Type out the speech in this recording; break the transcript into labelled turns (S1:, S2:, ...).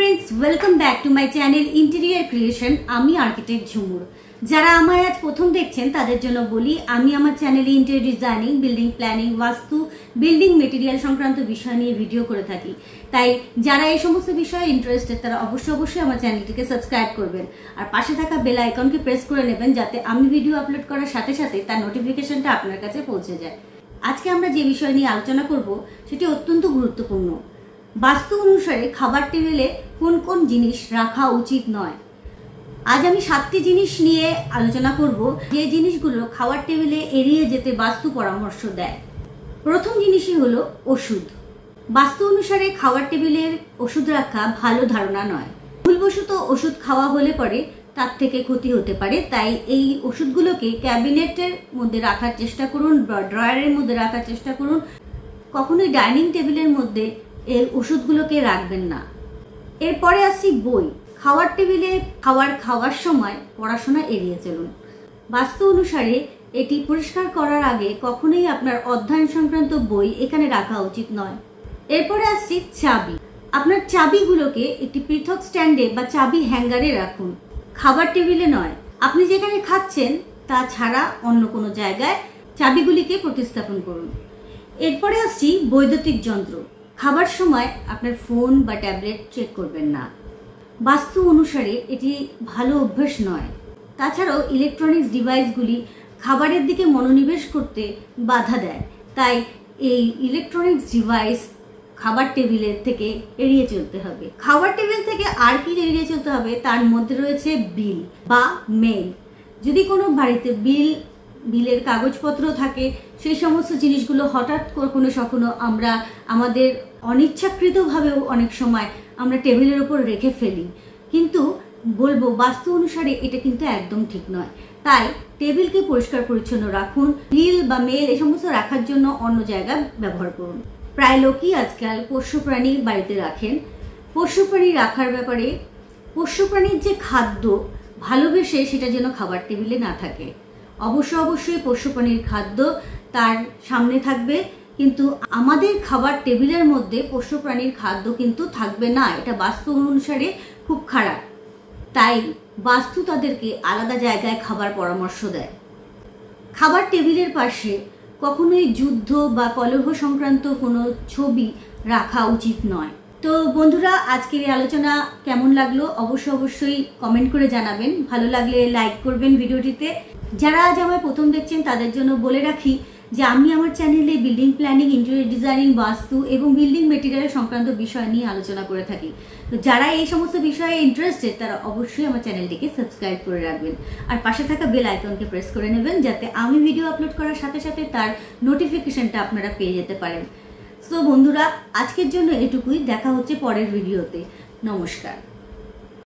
S1: Friends welcome back to my channel interior creation. आमी architect Jhumur. যারা আমায় আজ প্রথম দেখছেন তাদের জন্য বলি, আমি আমার চ্যানেলে ইন্টেরিয়র ডিজাইনিং, বিল্ডিং প্ল্যানিং, বাস্তু, বিল্ডিং মেটেরিয়াল সংক্রান্ত বিষয় নিয়ে ভিডিও করে থাকি। তাই যারা এই সমস্ত বিষয়ে ইন্টারেস্টেড তারা অবশ্যই আমার চ্যানেলটিকে সাবস্ক্রাইব করবেন আর পাশে থাকা বেল আইকনকে প্রেস করে নেবেন যাতে আমি ভিডিও আপলোড করার সাথে সাথে তার নোটিফিকেশনটা আপনার কাছে পৌঁছে যায়। আজকে আমরা যে বিষয় নিয়ে আলোচনা করব সেটি অত্যন্ত গুরুত্বপূর্ণ। বাস্তু অনুসারে খাবার টেবিলে কোন কোন জিনিস রাখা উচিত নয়। আজ আমি 7টি জিনিস নিয়ে আলোচনা করব যে জিনিসগুলো খাবার টেবিলে এড়িয়ে যেতে বাস্তু পরামর্শ দেয়। প্রথম জিনিসই হলো ওষুধ। বাস্তু অনুসারে খাবার টেবিলে ওষুধ রাখা ভালো ধারণা নয়। ভুলবশত ওষুধ খাওয়া হলে পরে তার থেকে ক্ষতি হতে পারে। তাই এই ওষুধগুলোকে ক্যাবিনেটের মধ্যে রাখার চেষ্টা করুন, ড্রয়ারের মধ্যে রাখার চেষ্টা করুন। কখনোই ডাইনিং টেবিলের মধ্যে এই ওষুধগুলোকে রাখবেন না। এরপরে আসছি বই। খাওয়ার টেবিলে খাওয়ার সময় পড়াশোনা এড়িয়ে চলুন। বাস্তু অনুসারে এটি পরিষ্কার করার আগে কখনোই আপনার অধ্যয়ন সংক্রান্ত বই এখানে রাখা উচিত নয়। এরপরে আসছি চাবি। আপনার চাবিগুলোকে একটি পৃথক স্ট্যান্ডে বা চাবি হ্যাঙ্গারে রাখুন, খাবার টেবিলে নয়। আপনি যেখানে খাচ্ছেন তা ছাড়া অন্য কোনো জায়গায় চাবিগুলিকে প্রতিস্থাপন করুন। এরপরে আসছি বৈদ্যুতিক যন্ত্র। খাবার সময় আপনার ফোন বা ট্যাবলেট চেক করবেন না। বাস্তু অনুসারে এটি ভালো অভ্যাস নয়। তাছাড়াও ইলেকট্রনিক্স ডিভাইসগুলি খাবারের দিকে মনোনিবেশ করতে বাধা দেয়। তাই এই ইলেকট্রনিক্স ডিভাইস খাবার টেবিলের থেকে এড়িয়ে চলতে হবে। খাবার টেবিল থেকে আর কি এড়িয়ে চলতে হবে তার মধ্যে রয়েছে বিল বা মেল। যদি কোনো বাড়িতে বিলের কাগজপত্র থাকে সেই সমস্ত জিনিসগুলো হঠাৎ কখনো আমরা আমাদের অনিচ্ছাকৃতভাবেও অনেক সময় আমরা টেবিলের উপর রেখে ফেলি, কিন্তু বলবো বাস্তু অনুসারে এটা কিন্তু একদম ঠিক নয়। তাই টেবিলকে পরিষ্কার পরিচ্ছন্ন রাখুন। বিল বা মেল এই সমস্ত রাখার জন্য অন্য জায়গা ব্যবহার করুন। প্রায় লোকই আজকাল পোষ্য প্রাণী বাড়িতে রাখেন। পোষ্য প্রাণী রাখার ব্যাপারে পোষ্য প্রাণীর যে খাদ্য ভালোবেসে সেটা যেন খাবার টেবিলে না থাকে। অবশ্যই পোষ্য প্রাণীর খাদ্য তার সামনে থাকবে, কিন্তু আমাদের খাবার টেবিলের মধ্যে পোষ্য প্রাণীর খাদ্য কিন্তু থাকবে না। এটা বাস্তু অনুসারে খুব খারাপ। তাই বাস্তু তাদেরকে আলাদা জায়গায় খাবার পরামর্শ দেয়। খাবার টেবিলের পাশে কখনোই যুদ্ধ বা কলহ সংক্রান্ত কোনো ছবি রাখা উচিত নয়। তো বন্ধুরা, আজকের এই আলোচনা কেমন লাগলো অবশ্যই কমেন্ট করে জানাবেন। ভালো লাগলে লাইক করবেন ভিডিওটিতে। যারা আজ আমায় প্রথম দেখছেন তাদের জন্য বলে রাখি যে আমি আমার চ্যানেলে বিল্ডিং প্ল্যানিং, ইন্টেরিয়র ডিজাইনিং, বাস্তু এবং বিল্ডিং মেটেরিয়াল সংক্রান্ত বিষয় নিয়ে আলোচনা করে থাকি। তো যারা এই সমস্ত বিষয়ে ইন্টারেস্টেড তারা অবশ্যই আমার চ্যানেলটিকে সাবস্ক্রাইব করে রাখবেন আর পাশে থাকা বেল আইকনকে প্রেস করে নেবেন যাতে আমি ভিডিও আপলোড করার সাথে সাথে তার নোটিফিকেশনটা আপনারা পেয়ে যেতে পারেন। তো বন্ধুরা, আজকের জন্য এটুকুই। দেখা হচ্ছে পরের ভিডিওতে। নমস্কার।